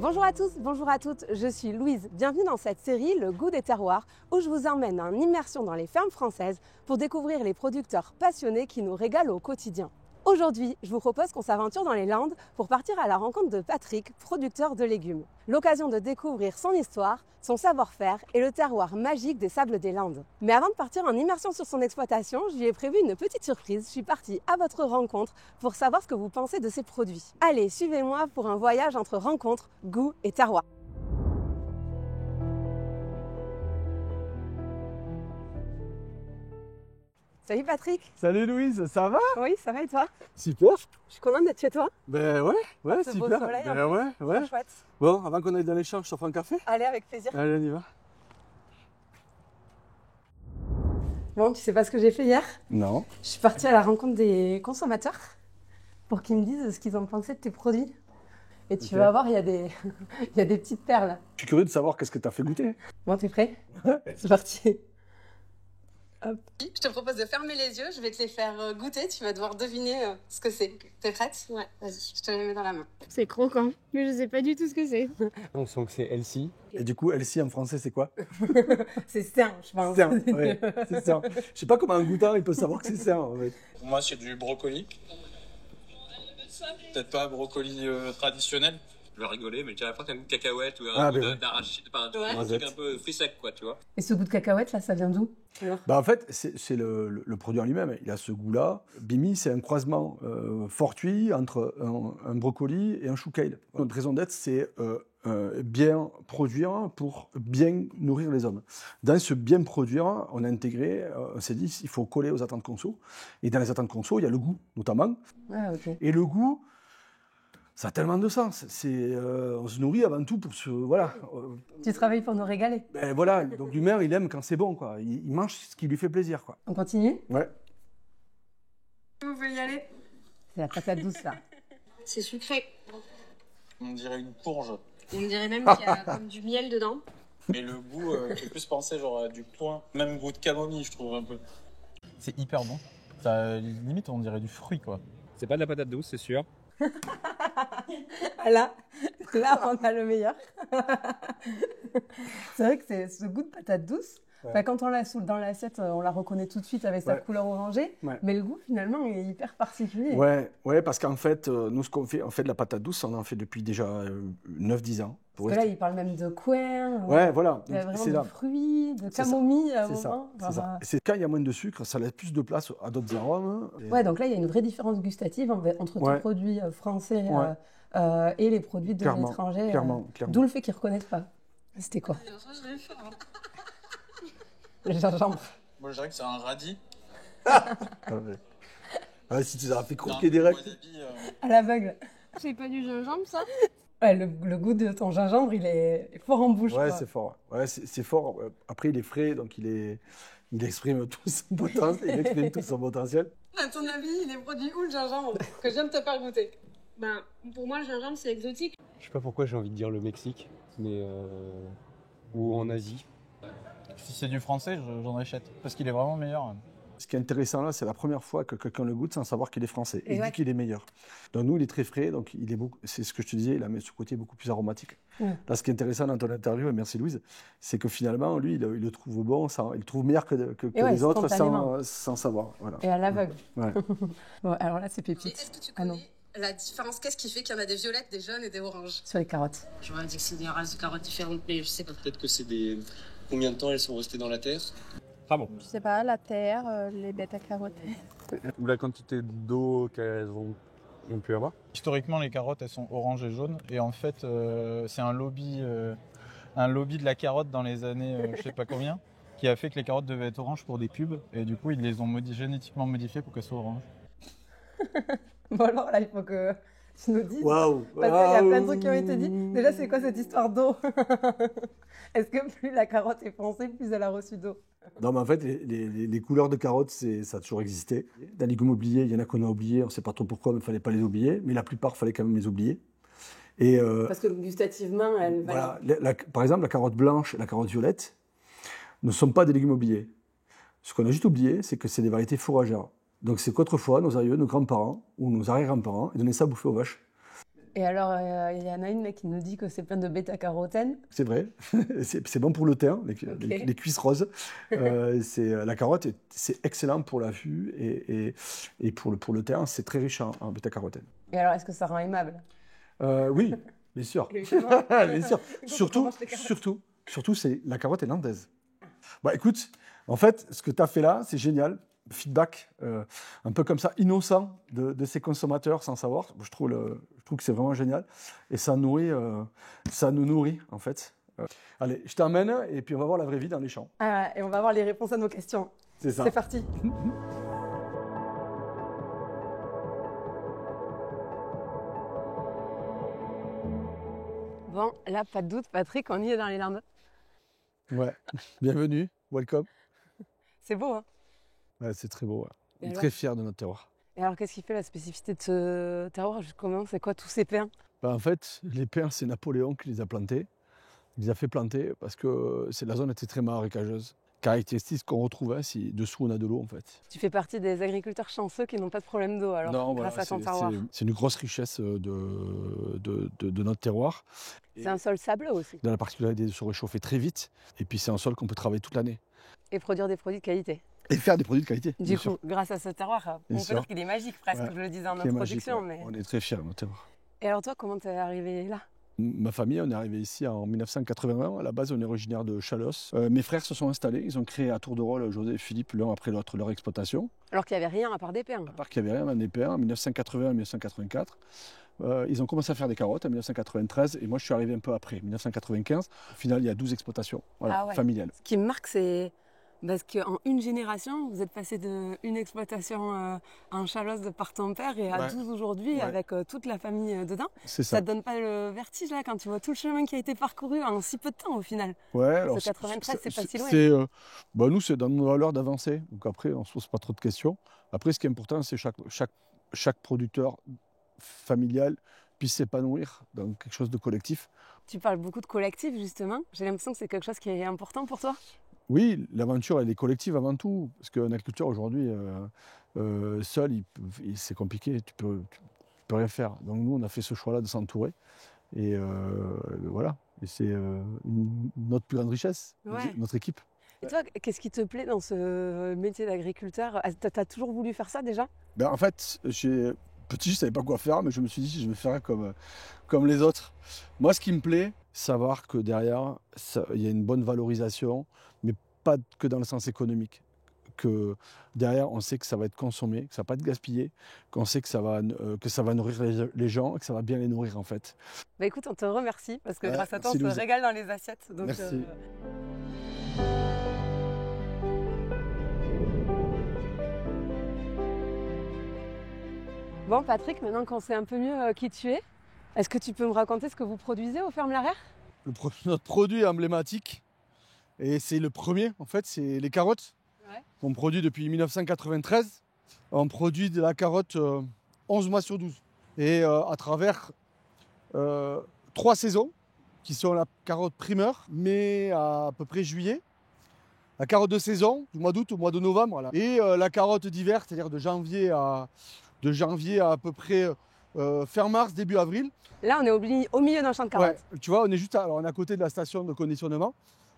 Bonjour à tous, bonjour à toutes, je suis Louise. Bienvenue dans cette série Le goût des terroirs où je vous emmène en immersion dans les fermes françaises pour découvrir les producteurs passionnés qui nous régalent au quotidien. Aujourd'hui, je vous propose qu'on s'aventure dans les Landes pour partir à la rencontre de Patrick, producteur de légumes. L'occasion de découvrir son histoire, son savoir-faire et le terroir magique des sables des Landes. Mais avant de partir en immersion sur son exploitation, je lui ai prévu une petite surprise. Je suis partie à votre rencontre pour savoir ce que vous pensez de ces produits. Allez, suivez-moi pour un voyage entre rencontres, goût et terroir. Salut Patrick. Salut Louise, ça va? Oui, ça va et toi? Super. Je suis contente d'être chez toi. Ben ouais, Ce super. beau soleil, Ben ouais. Trop chouette. Bon, avant qu'on aille dans les champs, je t'offre un café? Allez, avec plaisir. Allez, on y va. Bon, tu sais pas ce que j'ai fait hier? Non. Je suis partie à la rencontre des consommateurs pour qu'ils me disent ce qu'ils ont pensé de tes produits. Et tu vas voir, il y a des petites perles. Je suis curieux de savoir qu'est-ce que t'as fait goûter. Bon, t'es prêt? C'est parti. Hop. Je te propose de fermer les yeux, je vais te les faire goûter, tu vas devoir deviner ce que c'est. T'es prête? Ouais, vas-y, je te les mets dans la main. C'est croquant, mais je sais pas du tout ce que c'est. On sent que c'est Elsie. Et du coup, Elsie en français, c'est quoi? C'est sain, je pense. Sain, ouais, c'est sain. Je sais pas comment un goûteur, il peut savoir que c'est sain, en fait. Pour moi, c'est du brocoli. Peut-être pas un brocoli traditionnel. Je vais rigoler, mais tu vas pas un goût de cacahuète ou un goût d'arachide, un truc un peu fruit sec, quoi, tu vois. Et ce goût de cacahuète, là, ça vient d'où? Bah en fait, c'est le produit en lui-même. Il a ce goût-là. Bimi, c'est un croisement fortuit entre un brocoli et un chou kale. Notre raison d'être, c'est bien produire pour bien nourrir les hommes. Dans ce bien produire, on a intégré, on s'est dit, il faut coller aux attentes conso. Et dans les attentes conso, il y a le goût, notamment. Ah, ok. Et le goût, ça a tellement de sens. On se nourrit avant tout pour se... Voilà. Tu travailles pour nous régaler. Ben voilà, donc l'humain, il aime quand c'est bon, quoi. Il mange ce qui lui fait plaisir, quoi. On continue? Ouais. Vous pouvez y aller? C'est la patate douce, là. C'est sucré. On dirait une courge. On dirait même qu'il y a comme du miel dedans. Mais le goût fait plus penser genre à du coin. Même goût de camomille, je trouve un peu. C'est hyper bon. Ça, limite, on dirait du fruit, quoi. C'est pas de la patate douce, c'est sûr. Là, on a le meilleur. C'est vrai que c'est ce goût de patate douce. Ouais. Enfin, quand on la saoule dans l'assiette, on la reconnaît tout de suite avec sa Ouais. couleur orangée. Ouais. Mais le goût, finalement, est hyper particulier. Ouais, parce qu'en fait, nous, ce qu'on fait, on fait de la patate douce, on en fait depuis déjà 9-10 ans. Parce que là, il parle même de coin. Ouais, voilà. Il y a Donc, vraiment c'est de là. fruits, de C'est ça. camomille à un C'est ça. moment. C'est ça. Et c'est quand il y a moins de sucre, ça laisse plus de place à d'autres arômes. Ouais, donc là, il y a une vraie différence gustative entre tes Ouais. produits français Ouais. et les produits de Clairement, l'étranger. clairement. D'où le fait qu'ils ne reconnaissent pas. C'était quoi? Le gingembre. Moi, je dirais que c'est un radis. Ah, si tu les as fait croquer direct. À l'aveugle. C'est pas du gingembre, ça? Ouais, le goût de ton gingembre, il est fort en bouche. Ouais, quoi. c'est fort. Ouais, c'est fort. Après, il est frais, donc il exprime tout son potentiel. Il exprime tout son potentiel. À ton avis, il est produit où le gingembre que je viens de te faire goûter? Ben, pour moi, le gingembre, c'est exotique. Je sais pas pourquoi j'ai envie de dire le Mexique, mais ou en Asie. Si c'est du français, j'en achète. Parce qu'il est vraiment meilleur. Ce qui est intéressant là, c'est la première fois que quelqu'un le goûte sans savoir qu'il est français. Et Il ouais. dit qu'il est meilleur. Donc nous, il est très frais, donc c'est ce que je te disais, il a ce côté beaucoup plus aromatique. Ouais. Là, ce qui est intéressant dans ton interview, et merci Louise, c'est que finalement, lui, il le trouve bon, il le trouve meilleur que ouais, les autres spontanément. sans savoir. Voilà. Et à l'aveugle. Ouais. Bon, alors là, c'est pépite. Est-ce que tu Ah non. connais la différence? Qu'est-ce qui fait qu'il y en a des violettes, des jaunes et des oranges? Sur les carottes. J'aurais dit que c'est des races de carottes différentes, mais je sais pas. Peut-être que c'est des... Combien de temps elles sont restées dans la terre? Ah bon. Je sais pas, la terre, les bêtes à carotter. Ou la quantité d'eau qu'elles ont pu avoir? Historiquement, les carottes, elles sont oranges et jaunes. Et en fait, c'est un lobby de la carotte dans les années je sais pas combien, qui a fait que les carottes devaient être oranges pour des pubs. Et du coup, ils les ont génétiquement modifiées pour qu'elles soient oranges. Bon, alors là, il faut que tu nous dises. Waouh! Parce qu'il y a plein de trucs qui ont été dit. Déjà, c'est quoi cette histoire d'eau? Est-ce que plus la carotte est foncée, plus elle a reçu d'eau? Non, mais en fait, les couleurs de carottes, ça a toujours existé. Dans les légumes oubliés, il y en a qu'on a oubliés, on ne sait pas trop pourquoi, mais il ne fallait pas les oublier. Mais la plupart, il fallait quand même les oublier. Et, Parce que gustativement, elle voilà, par exemple, la carotte blanche et la carotte violette ne sont pas des légumes oubliés. Ce qu'on a juste oublié, c'est que c'est des variétés fourragères. Donc c'est qu'autrefois, nos aïeux, nos grands-parents ou nos arrière-grands-parents, ils donnaient ça à bouffer aux vaches. Et alors, il y en a une là, qui nous dit que c'est plein de bêta-carotène. C'est vrai, c'est bon pour le teint, les cuisses roses. La carotte, c'est excellent pour la vue et pour le teint, c'est très riche en bêta-carotène. Et alors, est-ce que ça rend aimable? Oui, bien sûr. Bien sûr. Surtout, la carotte est landaise. Bah, écoute, en fait, ce que tu as fait là, c'est génial. Feedback un peu comme ça, innocent de ces consommateurs sans savoir. Je trouve que c'est vraiment génial. Et ça nous nourrit, en fait. Allez, je t'emmène et puis on va voir la vraie vie dans les champs. Ah, et on va voir les réponses à nos questions. C'est ça. C'est parti. Bon, là, pas de doute, Patrick, on y est dans les Landes. Ouais, bienvenue, welcome. C'est beau, hein? Ouais, c'est très beau. Ouais. On est alors très fiers de notre terroir. Et alors, qu'est-ce qui fait la spécificité de ce terroir? Comment? C'est quoi tous ces pins? En fait, les pins, c'est Napoléon qui les a plantés. Il les a fait planter parce que la zone était très marécageuse. Caractéristique qu'on retrouve si dessous on a de l'eau en fait. Tu fais partie des agriculteurs chanceux qui n'ont pas de problème d'eau alors, non, grâce à ton terroir. C'est une grosse richesse de notre terroir. C'est un sol sableux aussi. Dans la particularité de se réchauffer très vite. Et puis c'est un sol qu'on peut travailler toute l'année. Et produire des produits de qualité. Et faire des produits de qualité. Du coup, grâce à ce terroir, on peut dire qu'il est magique presque, je le disais en introduction. Magique, ouais. Mais... On est très fiers de notre terroir. Et alors toi, comment t'es arrivé là? Ma famille, on est arrivé ici en 1981. À la base, on est originaire de Chalosse. Mes frères se sont installés. Ils ont créé à tour de rôle, José et Philippe, l'un après l'autre, leur exploitation. Alors qu'il n'y avait rien à part des pins. À part qu'il n'y avait rien à des pins, en 1980-1984. Ils ont commencé à faire des carottes en 1993 et moi je suis arrivé un peu après, 1995. Au final, il y a 12 exploitations familiales. Ce qui me marque, c'est parce qu'en une génération, vous êtes passé d'une exploitation en Chalosse par ton père et à 12 aujourd'hui avec toute la famille dedans. C'est ça. Ça te donne pas le vertige là quand tu vois tout le chemin qui a été parcouru en si peu de temps au final? Ouais, alors 93, c'est pas si loin. Nous, c'est dans nos valeurs d'avancer. Donc après, on ne se pose pas trop de questions. Après, ce qui est important, c'est chaque producteur familial puisse s'épanouir dans quelque chose de collectif. Tu parles beaucoup de collectif justement. J'ai l'impression que c'est quelque chose qui est important pour toi. Oui, l'aventure, elle est collective avant tout. Parce qu'en agriculture, aujourd'hui, seul, c'est compliqué. Tu peux rien faire. Donc nous, on a fait ce choix-là de s'entourer. Et voilà. Et c'est notre plus grande richesse, notre équipe. Et toi, qu'est-ce qui te plaît dans ce métier d'agriculteur? T'as toujours voulu faire ça déjà? En fait, petit, je ne savais pas quoi faire, mais je me suis dit, je vais faire comme les autres. Moi, ce qui me plaît, savoir que derrière, il y a une bonne valorisation, mais pas que dans le sens économique. Que derrière, on sait que ça va être consommé, que ça ne va pas être gaspillé, qu'on sait que ça va nourrir les gens et que ça va bien les nourrir, en fait. Écoute, on te remercie, parce que grâce à toi, on se régale dans les assiettes. Donc, merci. Bon, Patrick, maintenant qu'on sait un peu mieux qui tu es, est-ce que tu peux me raconter ce que vous produisez aux fermes Larère? Notre produit emblématique, et c'est le premier, en fait, c'est les carottes qu'on produit depuis 1993. On produit de la carotte 11 mois sur 12. Et à travers 3 saisons, qui sont la carotte primeur, mai à peu près juillet, la carotte de saison, du mois d'août au mois de novembre, voilà. Et la carotte d'hiver, c'est-à-dire de janvier à peu près fin mars, début avril. Là, on est au milieu d'un champ de carottes. Ouais, tu vois, on est à côté de la station de conditionnement.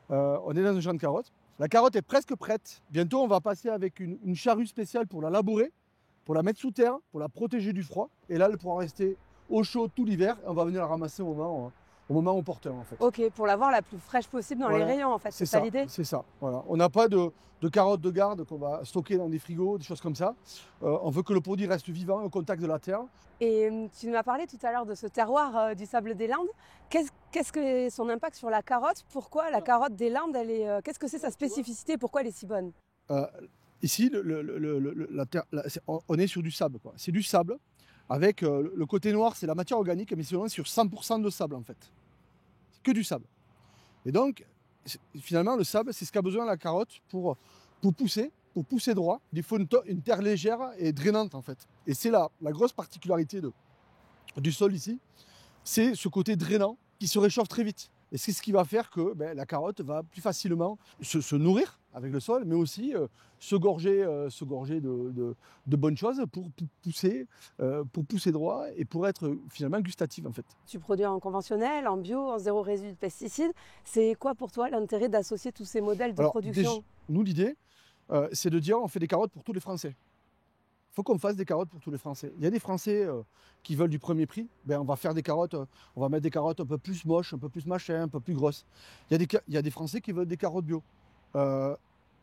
On est dans un champ de carottes. La carotte est presque prête. Bientôt, on va passer avec une charrue spéciale pour la labourer, pour la mettre sous terre, pour la protéger du froid. Et là, elle pourra rester au chaud tout l'hiver. Et on va venir la ramasser au moment opportun, en fait. Ok, pour l'avoir la plus fraîche possible dans les rayons, en fait. C'est ça l'idée? C'est ça, voilà. On n'a pas de carottes de garde qu'on va stocker dans des frigos, des choses comme ça. On veut que le produit reste vivant au contact de la terre. Et tu m'as parlé tout à l'heure de ce terroir du sable des Landes. Qu'est-ce que est son impact sur la carotte? Pourquoi la carotte des Landes, qu'est-ce que c'est sa spécificité? Pourquoi elle est si bonne? Ici, on est sur du sable, quoi. C'est du sable avec le côté noir, c'est la matière organique, mais c'est sur 100% de sable en fait. C'est que du sable. Et donc, finalement, le sable, c'est ce qu'a besoin la carotte pour pousser droit. Il faut une terre légère et drainante en fait. Et c'est la grosse particularité du sol ici, c'est ce côté drainant qui se réchauffe très vite. Et c'est ce qui va faire que la carotte va plus facilement se nourrir avec le sol, mais aussi se gorger de bonnes choses pour pousser droit et pour être finalement gustative en fait. Tu produis en conventionnel, en bio, en zéro résidu de pesticides. C'est quoi pour toi l'intérêt d'associer tous ces modèles de production? Nous, l'idée, c'est de dire on fait des carottes pour tous les Français. Il faut qu'on fasse des carottes pour tous les Français. Il y a des Français qui veulent du premier prix. Ben, on va faire des carottes, on va mettre des carottes un peu plus moches, un peu plus machin, un peu plus grosses. Il y a des Français qui veulent des carottes bio.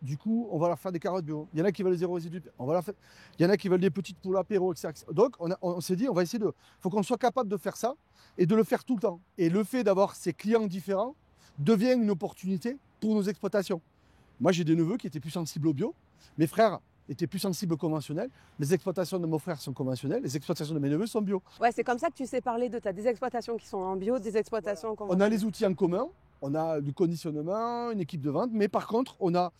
Du coup, on va leur faire des carottes bio. Il y en a qui veulent zéro résidu. Il y en a qui veulent des petites pour l'apéro, etc. Donc, on s'est dit, on va essayer de... Il faut qu'on soit capable de faire ça et de le faire tout le temps. Et le fait d'avoir ces clients différents devient une opportunité pour nos exploitations. Moi, j'ai des neveux qui étaient plus sensibles au bio. Mes frères étaient plus sensibles au conventionnel. Les exploitations de mon frère sont conventionnelles. Les exploitations de mes neveux sont bio. Ouais, c'est comme ça que tu sais parler de des exploitations qui sont en bio, des exploitations conventionnelles. On a les outils en commun. On a du conditionnement, une équipe de vente. Mais par contre, on a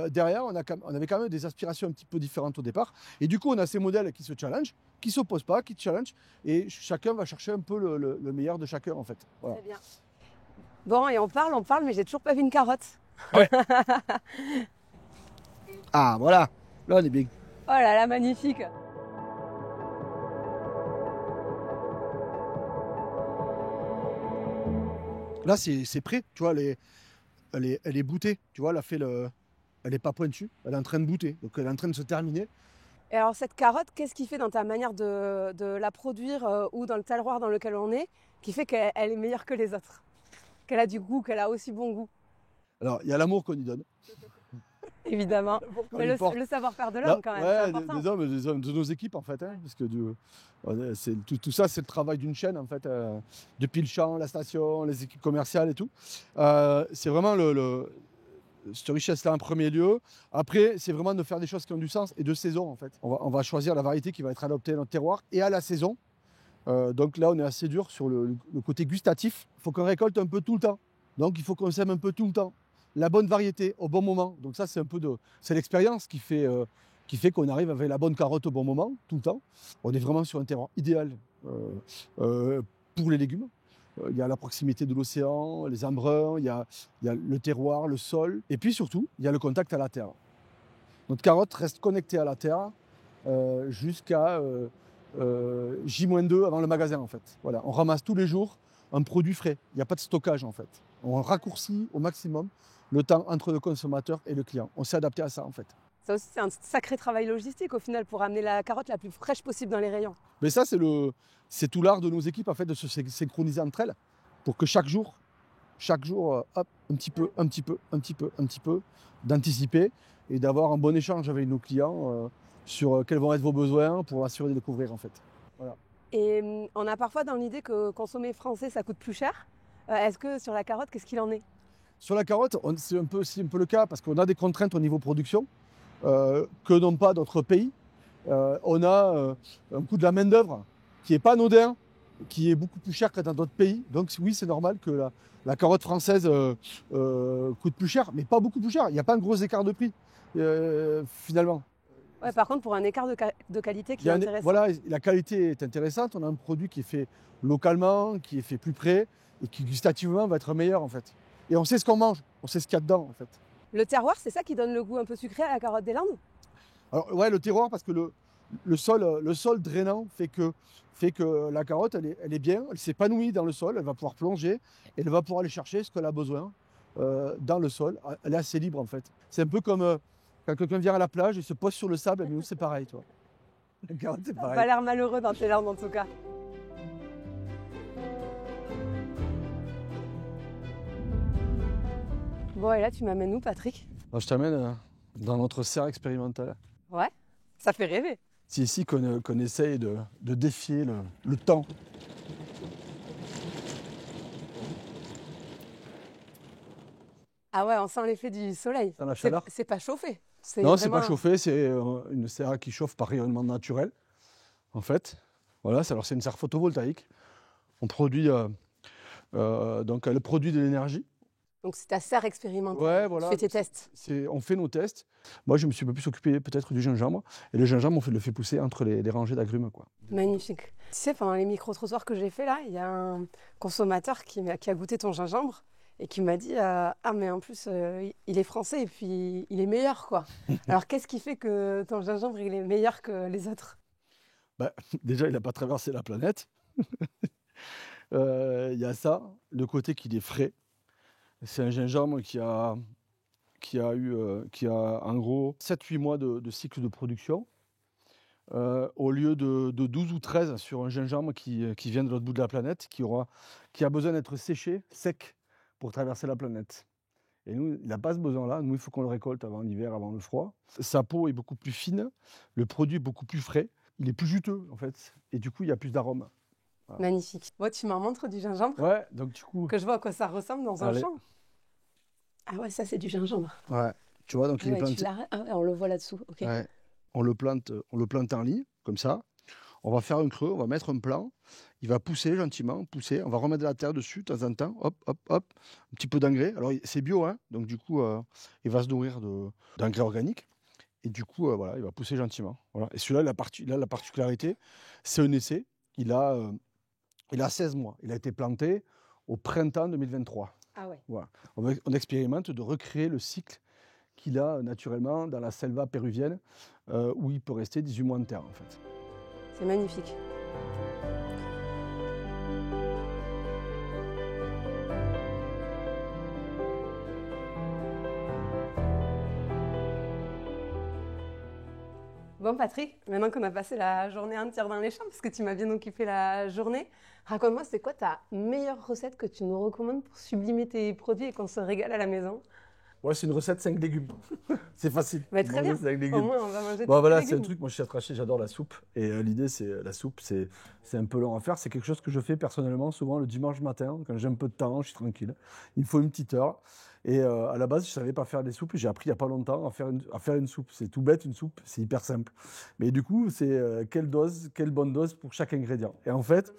derrière, on avait quand même des aspirations un petit peu différentes au départ. Et du coup, on a ces modèles qui se challengent, qui ne s'opposent pas, qui challengent. Et chacun va chercher un peu le meilleur de chacun, en fait. Voilà. Très bien. Bon, et on parle, mais j'ai toujours pas vu une carotte. Ouais. Ah, voilà. Là, on est bien. Oh là là, magnifique. Là, c'est prêt. Tu vois, elle est boutée. Tu vois, elle n'est pas pointue. Elle est en train de bouter. Donc, elle est en train de se terminer. Et alors, cette carotte, qu'est-ce qui fait dans ta manière de la produire ou dans le terroir dans lequel on est, qui fait qu'elle est meilleure que les autres? Qu'elle a du goût, qu'elle a aussi bon goût? Alors, il y a l'amour qu'on y donne. Évidemment. Mais le savoir-faire de l'homme, quand même, ouais, c'est important. des hommes, de nos équipes, en fait. Hein, parce que tout ça, c'est le travail d'une chaîne, en fait. Depuis le champ, la station, les équipes commerciales et tout. C'est vraiment cette richesse-là en premier lieu. Après, c'est vraiment de faire des choses qui ont du sens et de saison, en fait. On va choisir la variété qui va être adoptée dans notre terroir et à la saison. Donc là, on est assez dur sur le côté gustatif. Il faut qu'on récolte un peu tout le temps. Donc, il faut qu'on sème un peu tout le temps. La bonne variété au bon moment. Donc ça, c'est l'expérience qui fait qu'on arrive avec la bonne carotte au bon moment, tout le temps. On est vraiment sur un terroir idéal pour les légumes. Il y a la proximité de l'océan, les embruns, il y a le terroir, le sol. Et puis surtout, il y a le contact à la terre. Notre carotte reste connectée à la terre jusqu'à J-2 avant le magasin, en fait. Voilà, on ramasse tous les jours un produit frais. Il n'y a pas de stockage, en fait. On raccourcit au maximum le temps entre le consommateur et le client. On s'est adapté à ça, en fait. Ça aussi, c'est un sacré travail logistique, au final, pour amener la carotte la plus fraîche possible dans les rayons. Mais ça, c'est tout l'art de nos équipes, en fait, de se synchroniser entre elles pour que chaque jour, hop, un petit peu, d'anticiper et d'avoir un bon échange avec nos clients sur quels vont être vos besoins pour assurer de découvrir, en fait. Voilà. Et on a parfois dans l'idée que consommer français, ça coûte plus cher. Est-ce que sur la carotte, qu'est-ce qu'il en est? Sur la carotte, c'est un peu le cas parce qu'on a des contraintes au niveau production que n'ont pas d'autres pays. On a un coût de la main-d'œuvre qui n'est pas anodin, qui est beaucoup plus cher que dans d'autres pays. Donc oui, c'est normal que la carotte française coûte plus cher, mais pas beaucoup plus cher. Il n'y a pas un gros écart de prix, finalement. Ouais, par contre, pour un écart de qualité qui est intéressant. Voilà, la qualité est intéressante. On a un produit qui est fait localement, qui est fait plus près et qui gustativement va être meilleur, en fait. Et on sait ce qu'on mange, on sait ce qu'il y a dedans, en fait. Le terroir, c'est ça qui donne le goût un peu sucré à la carotte des Landes? Alors, ouais, le terroir, parce que le sol drainant fait que la carotte, elle est bien, elle s'épanouit dans le sol, elle va pouvoir plonger, et elle va pouvoir aller chercher ce qu'elle a besoin dans le sol. Elle est assez libre, en fait. C'est un peu comme quand quelqu'un vient à la plage et se pose sur le sable, mais nous, c'est pareil, toi. La carotte, c'est pareil. Ça n'a pas l'air malheureux dans tes Landes, en tout cas. Bon, et là, tu m'amènes où, Patrick? Je t'amène dans notre serre expérimentale. Ouais, ça fait rêver. C'est ici qu'on essaye de défier le temps. Ah ouais, on sent l'effet du soleil. Dans la chaleur. C'est pas chauffé. Non, c'est pas chauffé, c'est une serre qui chauffe par rayonnement naturel, en fait. Voilà, c'est une serre photovoltaïque. On produit, donc elle produit de l'énergie. Donc c'est ta serre expérimentale. Ouais, voilà. Tu fais tes tests. On fait nos tests. Moi, je me suis un peu plus occupé peut-être du gingembre. Et le gingembre, on le fait pousser entre les rangées d'agrumes, quoi. Magnifique. Tu sais, pendant les micro-trottoirs que j'ai fait là, il y a un consommateur qui a goûté ton gingembre et qui m'a dit ah mais en plus il est français et puis il est meilleur quoi. Alors qu'est-ce qui fait que ton gingembre il est meilleur que les autres? Déjà il n'a pas traversé la planète. Il y a ça, le côté qu'il est frais. C'est un gingembre qui a en gros 7-8 mois de cycle de production. Au lieu de 12 ou 13 sur un gingembre qui vient de l'autre bout de la planète, qui a besoin d'être séché, sec, pour traverser la planète. Et nous, il n'a pas ce besoin-là. Nous, il faut qu'on le récolte avant l'hiver, avant le froid. Sa peau est beaucoup plus fine, le produit est beaucoup plus frais, il est plus juteux, en fait. Et du coup, il y a plus d'arômes. Voilà. Magnifique. Moi, tu m'en montres du gingembre? Ouais, donc du coup... Que je vois à quoi ça ressemble dans un champ. Ah ouais, ça, c'est du gingembre. Ouais, tu vois, donc il est planté... on le voit là-dessous, ok. Ouais. On le plante en lit, comme ça. On va faire un creux, on va mettre un plan. Il va pousser gentiment, pousser. On va remettre de la terre dessus de temps en temps. Hop, hop, hop. Un petit peu d'engrais. Alors, c'est bio, hein. Donc du coup, il va se nourrir d'engrais organiques. Et du coup, voilà, il va pousser gentiment. Voilà. Et celui-là, la particularité, c'est un essai. Il a 16 mois. Il a été planté au printemps 2023. Ah ouais. Voilà. On expérimente de recréer le cycle qu'il a naturellement dans la selva péruvienne, où il peut rester 18 mois en terre, en fait. C'est magnifique. Bon Patrick, maintenant qu'on a passé la journée entière dans les champs, parce que tu m'as bien occupé la journée, raconte-moi, c'est quoi ta meilleure recette que tu nous recommandes pour sublimer tes produits et qu'on se régale à la maison? Ouais, c'est une recette 5 légumes. C'est facile. Bah, très bien. Au moins, on va manger des voilà, légumes. c'est un truc, moi je suis attraché, j'adore la soupe. Et l'idée, c'est la soupe, c'est un peu long à faire. C'est quelque chose que je fais personnellement souvent le dimanche matin, quand j'ai un peu de temps, je suis tranquille. Il me faut une petite heure. Et à la base, je ne savais pas faire des soupes. J'ai appris il n'y a pas longtemps à faire une soupe. C'est tout bête, une soupe, c'est hyper simple. Mais du coup, c'est quelle bonne dose pour chaque ingrédient. Et en fait,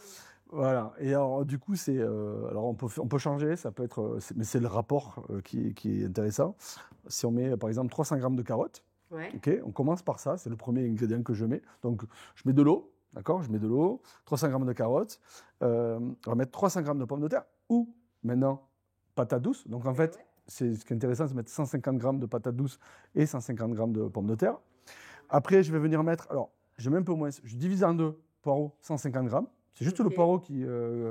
voilà. Et alors, du coup, alors on peut changer, ça peut être, mais c'est le rapport qui est intéressant. Si on met par exemple 300 g de carottes, ouais. Okay, on commence par ça, c'est le premier ingrédient que je mets. Donc, je mets de l'eau, d'accord? Je mets de l'eau, 300 g de carottes, on va mettre 300 g de pommes de terre ou maintenant patates douces. Donc en fait, ce qui est intéressant, c'est de mettre 150 g de patates douces et 150 g de pommes de terre. Après, je vais venir mettre, alors je mets un peu moins, je divise en deux, poireaux 150 g. C'est juste le poireau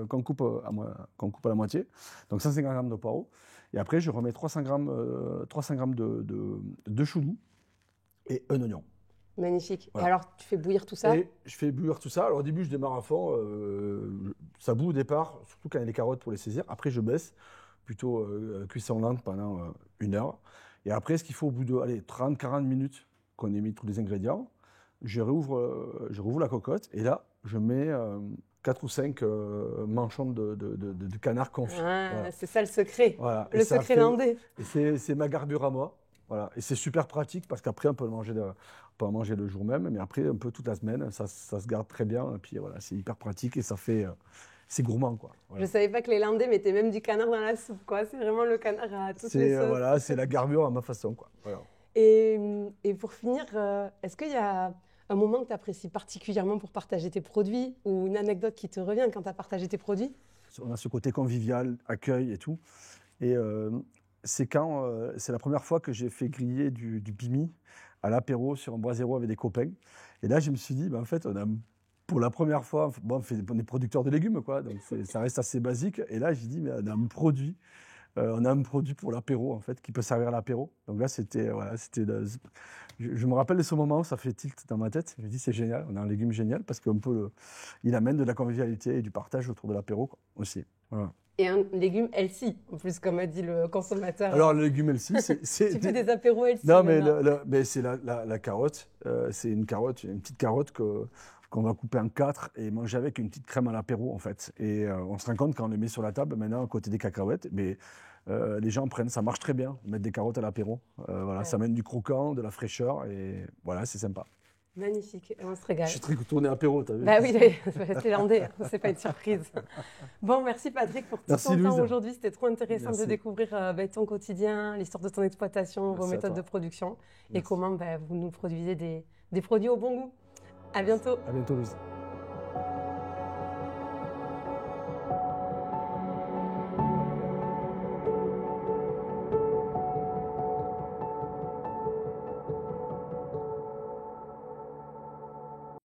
qu'on coupe à la moitié. Donc 150 g de poireau. Et après, je remets 300 g de chou doux et un oignon. Magnifique. Voilà. Et alors, tu fais bouillir tout ça? Et je fais bouillir tout ça. Alors au début, je démarre à fond. Ça bout au départ, surtout quand il y a les carottes pour les saisir. Après, je baisse, plutôt cuisson lente pendant 1 heure. Et après, ce qu'il faut au bout de 30-40 minutes qu'on ait mis tous les ingrédients, je rouvre la cocotte et là, je mets 4 ou 5 manchons de canard confit. Ah, voilà. C'est ça le secret, voilà. Le secret landais. Et c'est ma garbure à moi. Voilà. Et c'est super pratique parce qu'après, on peut en manger le jour même, mais après, un peu toute la semaine, ça se garde très bien. Et puis voilà, c'est hyper pratique et ça fait... c'est gourmand, quoi. Voilà. Je savais pas que les Landais mettaient même du canard dans la soupe, quoi. C'est vraiment le canard à toutes les sauces. Voilà, c'est la garbure à ma façon, quoi. Voilà. Et pour finir, est-ce qu'il y a un moment que tu apprécies particulièrement pour partager tes produits ou une anecdote qui te revient quand tu as partagé tes produits? On a ce côté convivial, accueil et tout. Et c'est la première fois que j'ai fait griller du bimi à l'apéro sur un bois zéro avec des copains. Et là, je me suis dit, en fait, pour la première fois, on est producteur de légumes, quoi, donc ça reste assez basique. Et là, j'ai dit, mais on a un produit pour l'apéro, en fait, qui peut servir à l'apéro. Donc là, je me rappelle de ce moment où ça fait tilt dans ma tête. Je me dis, c'est génial, on a un légume génial parce il amène de la convivialité et du partage autour de l'apéro, quoi, aussi. Voilà. Et un légume healthy, en plus, comme a dit le consommateur. Alors, le légume healthy, c'est... Tu fais des apéros healthy. Non, mais c'est la carotte. C'est une petite carotte qu'on va couper en 4 et manger avec une petite crème à l'apéro, en fait. Et on se rend compte quand on les met sur la table, maintenant, à côté des cacahuètes, mais les gens prennent, ça marche très bien, mettre des carottes à l'apéro. Voilà, ouais. Ça amène du croquant, de la fraîcheur, et voilà, c'est sympa. Magnifique, on se régale. Je suis très tourné apéro, t'as vu? Bah oui, c'est landais, c'est pas une surprise. Bon, merci Patrick pour tout ton temps aujourd'hui. C'était trop intéressant de découvrir ton quotidien, l'histoire de ton exploitation, vos méthodes de production et comment vous nous produisez des produits au bon goût. À bientôt. À bientôt, Louise.